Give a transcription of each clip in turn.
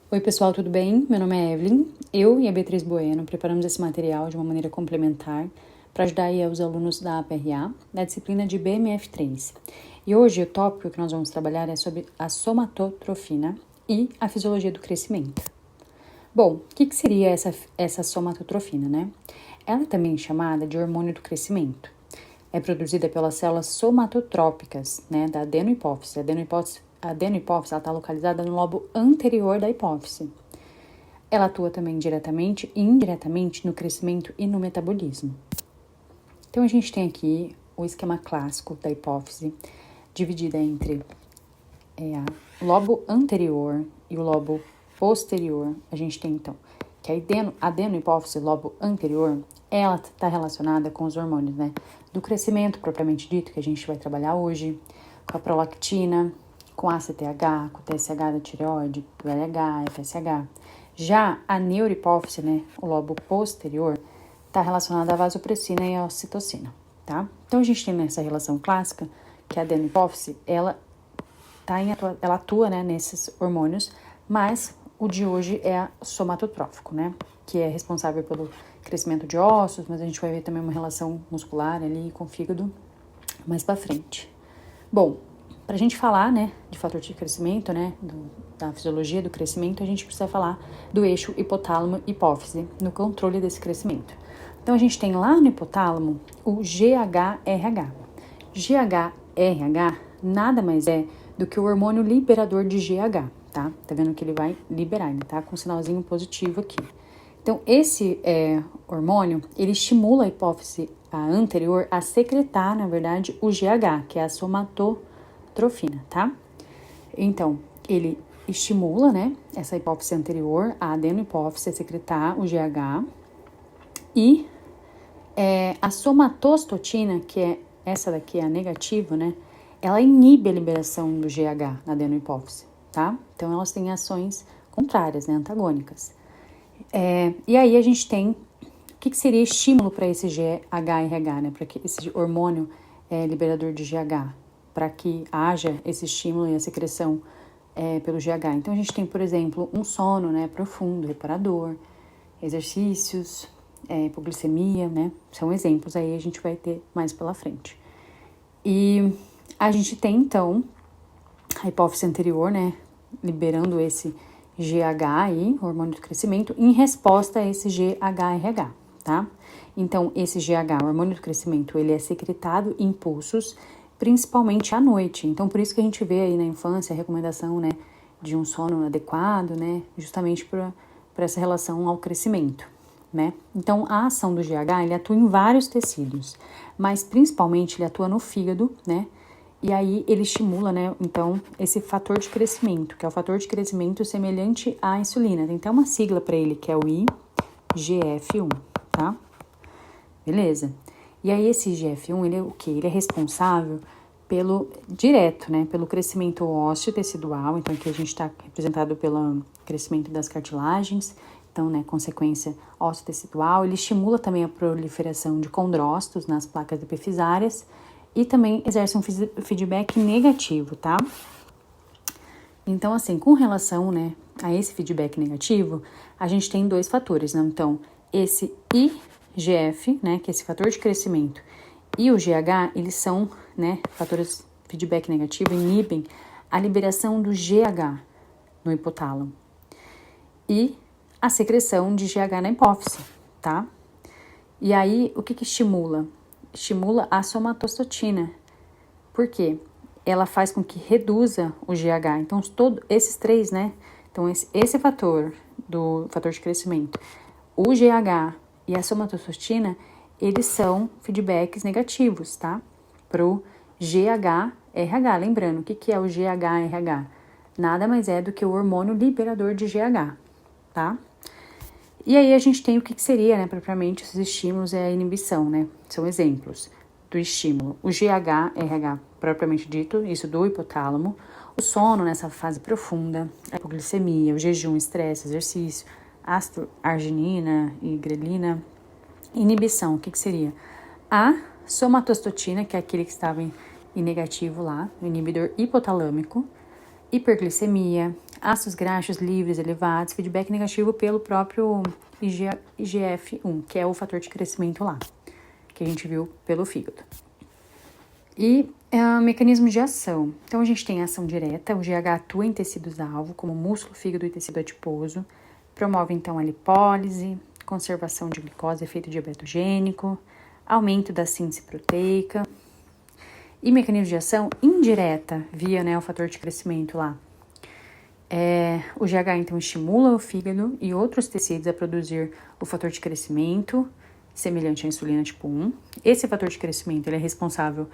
Oi pessoal, tudo bem? Meu nome é Evelyn. Eu e a Beatriz Bueno preparamos esse material de uma maneira complementar para ajudar aí os alunos da APRA, da disciplina de BMF3. E hoje o tópico que nós vamos trabalhar é sobre a somatotrofina e a fisiologia do crescimento. Bom, o que seria essa somatotrofina, né? Ela é também chamada de hormônio do crescimento. É produzida pelas células somatotrópicas, né, da adenohipófise. A adenohipófise está localizada no lobo anterior da hipófise. Ela atua também diretamente e indiretamente no crescimento e no metabolismo. Então, a gente tem aqui o esquema clássico da hipófise, dividida entre o lobo anterior e o lobo posterior. A gente tem, então, que a adenohipófise, lobo anterior, ela está relacionada com os hormônios, né, do crescimento propriamente dito, que a gente vai trabalhar hoje, com a prolactina, com a ACTH, com o TSH da tireoide, do LH, FSH. Já a neurohipófise, né, o lobo posterior, está relacionada à vasopressina e à ocitocina, tá? Então, a gente tem nessa relação clássica que a adenohipófise, ela atua, né, nesses hormônios, mas o de hoje é somatotrófico, né, que é responsável pelo crescimento de ossos, mas a gente vai ver também uma relação muscular ali com o fígado mais para frente. Bom, para a gente falar, né, de fator de crescimento, né, da fisiologia do crescimento, a gente precisa falar do eixo hipotálamo-hipófise no controle desse crescimento. Então, a gente tem lá no hipotálamo o GHRH. GHRH nada mais é do que o hormônio liberador de GH, tá? Tá vendo que ele vai liberar, ele tá com um sinalzinho positivo aqui. Então, esse hormônio, ele estimula a hipófise anterior a secretar, na verdade, o GH, que é a somatotrofina, tá? Então, ele estimula, né, essa hipófise anterior, a adenohipófise, a secretar o GH. E a somatostatina, que é essa daqui, é a negativa, né, ela inibe a liberação do GH na adenohipófise, tá? Então, elas têm ações contrárias, né, antagônicas. E aí a gente tem, o que seria estímulo para esse GHRH, né, para que esse hormônio liberador de GH, para que haja esse estímulo e a secreção pelo GH. Então, a gente tem, por exemplo, um sono, né, profundo, reparador, exercícios, hipoglicemia, né, são exemplos aí, a gente vai ter mais pela frente. E a gente tem, então, a hipófise anterior, né, liberando esse GH aí, hormônio do crescimento, em resposta a esse GHRH, tá? Então, esse GH, hormônio do crescimento, ele é secretado em impulsos, principalmente à noite. Então, por isso que a gente vê aí na infância a recomendação, né, de um sono adequado, né, justamente por essa relação ao crescimento, né? Então, a ação do GH, ele atua em vários tecidos, mas principalmente ele atua no fígado, né? E aí ele estimula, né, então, esse fator de crescimento, que é o fator de crescimento semelhante à insulina. Tem até uma sigla para ele, que é o IGF-1, tá? Beleza. E aí esse IGF-1, ele é o quê? Ele é responsável direto, né, pelo crescimento ósseo tecidual. Então, aqui a gente está representado pelo crescimento das cartilagens. Então, né, consequência ósseo tecidual. Ele estimula também a proliferação de condrócitos nas placas epifisárias e também exerce um feedback negativo, tá? Então, assim, com relação, né, a esse feedback negativo, a gente tem dois fatores, né? Então, esse IGF, né, que é esse fator de crescimento, e o GH, eles são, né, fatores feedback negativo, inibem a liberação do GH no hipotálamo e a secreção de GH na hipófise, tá? E aí, o que estimula? Estimula a somatostatina. Por quê? Ela faz com que reduza o GH. Então, todos esses três, né? Então, esse fator do fator de crescimento, o GH e a somatostatina, eles são feedbacks negativos, tá? Pro GHRH. Lembrando, o que é o GHRH? Nada mais é do que o hormônio liberador de GH, tá? E aí a gente tem o que seria, né, propriamente, esses estímulos e a inibição, né? São exemplos do estímulo. O GHRH, propriamente dito, isso do hipotálamo. O sono nessa fase profunda, a hipoglicemia, o jejum, estresse, exercício, ácido arginina e grelina. Inibição, o que seria? A somatostatina, que é aquele que estava em negativo lá, o inibidor hipotalâmico. Hiperglicemia, ácidos graxos livres elevados, feedback negativo pelo próprio IGF-1, que é o fator de crescimento lá, que a gente viu pelo fígado. E mecanismo de ação. Então, a gente tem a ação direta, o GH atua em tecidos-alvo, como músculo, fígado e tecido adiposo, promove, então, a lipólise, conservação de glicose, efeito diabetogênico, aumento da síntese proteica. E mecanismo de ação indireta, via, né, o fator de crescimento lá. O GH, então, estimula o fígado e outros tecidos a produzir o fator de crescimento, semelhante à insulina tipo 1. Esse fator de crescimento ele é responsável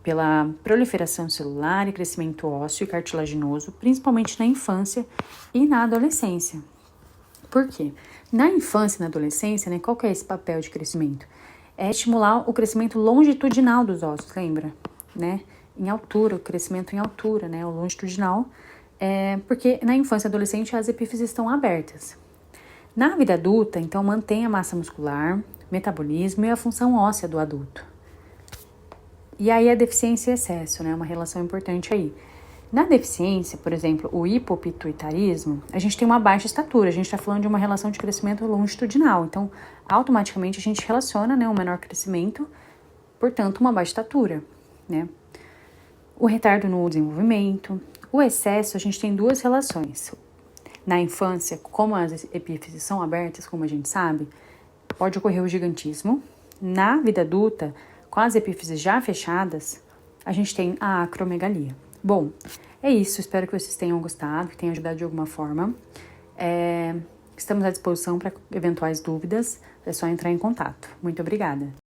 pela proliferação celular e crescimento ósseo e cartilaginoso, principalmente na infância e na adolescência. Por quê? Na infância e na adolescência, né, qual que é esse papel de crescimento? É estimular o crescimento longitudinal dos ossos, lembra? Né? Em altura, o crescimento em altura, né? O longitudinal, porque na infância e adolescente as epífises estão abertas. Na vida adulta, então, mantém a massa muscular, metabolismo e a função óssea do adulto. E aí a deficiência e excesso, né? Uma relação importante aí. Na deficiência, por exemplo, o hipopituitarismo, a gente tem uma baixa estatura, a gente está falando de uma relação de crescimento longitudinal, então automaticamente a gente relaciona, né, um menor crescimento, portanto uma baixa estatura, né? O retardo no desenvolvimento, o excesso, a gente tem duas relações. Na infância, como as epífises são abertas, como a gente sabe, pode ocorrer o gigantismo. Na vida adulta, com as epífises já fechadas, a gente tem a acromegalia. Bom, é isso. Espero que vocês tenham gostado, que tenha ajudado de alguma forma. Estamos à disposição para eventuais dúvidas. É só entrar em contato. Muito obrigada.